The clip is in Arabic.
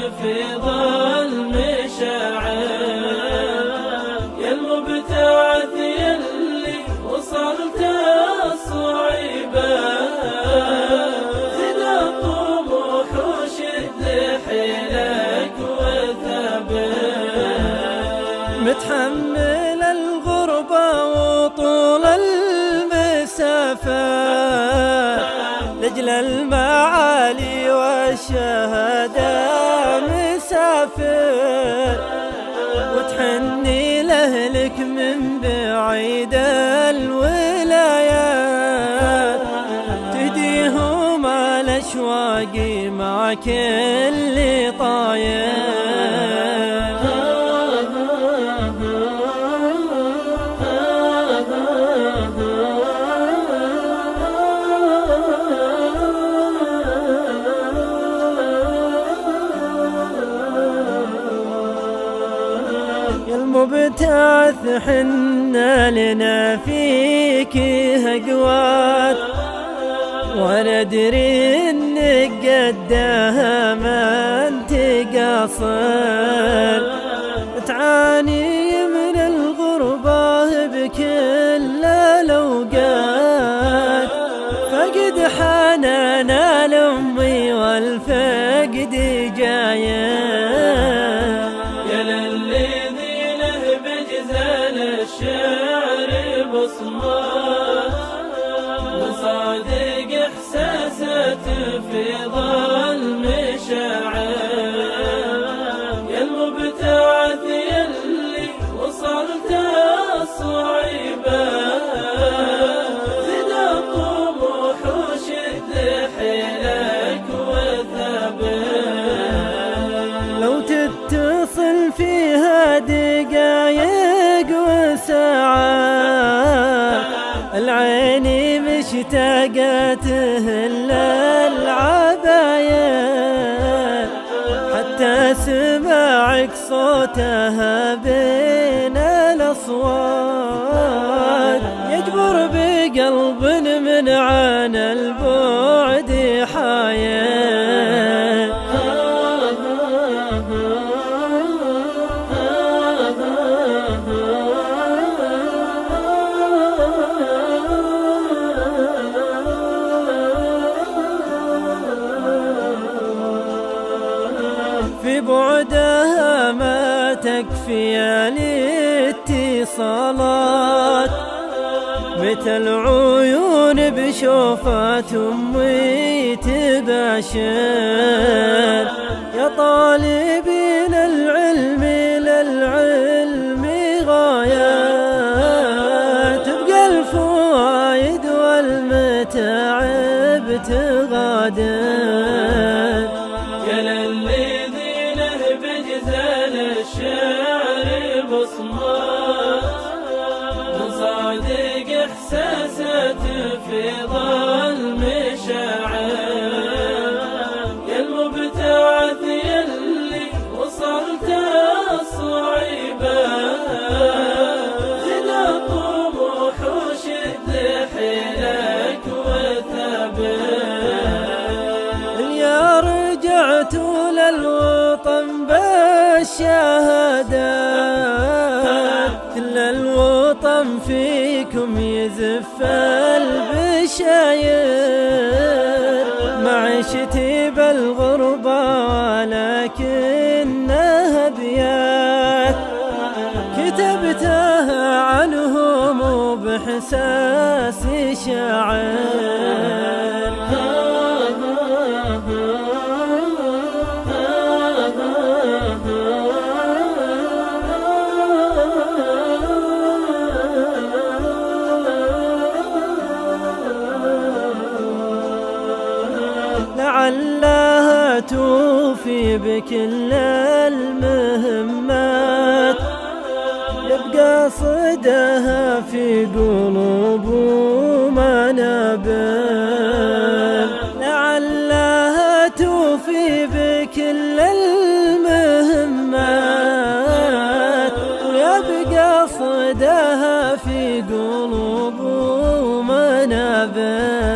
تفيض المشاعر، يا المبتعث يلي وصلت الصعيبة، زد الطموح وشد حيلك وثابر، متحمل الغربة وطول المسافة لأجل المعالي والشهادة مسافر، وتحني لأهلك من بعيد الولايات، تهديهم الأشواق مع كل طاير. المبتعث حنا لنا فيك هقوات، وندري انك قدها ما انت قاصر، تعاني من الغربة بكل الاوقات، فقد حنانا الامي والفقد جايه، الشعر بصمات وصادق إحساسات تفيض المشاعر، يا المبتعث يلي وصلت الصعيبة، زد الطموح وشد حيلك وثابر، لو تتصل فيها دقايق وساعات، العين مشتاقته للعباية، حتى سماعك صوتها بين الأصوات، يجبر بقلب من عن البعد حاير. في بعدها ما تكفي الاتصالات، متى العيون بشوفات أمي تباشر، يا طالبين العلم للعلم غايات، تبقى الفوائد والمتاعب تغادر، الشعر بصمات وصادق إحساسات تفيض المشاعر، يا المبتعث يلي وصلت الصعيبة، زد الطموح وشد حيلك وثابر، يا رجعت للوطن بالشهادات، كل الوطن فيكم يزف البشاير، معيشتي بالغربة ولكنها أبيات كتبتها عنهم وبإحساسي شاعر. لعلها توفي بكل المهمات، يبقى صداها في قلوب ومنابر، لعلها توفي بكل المهمات، ويبقى صداها في قلوب ومنابر.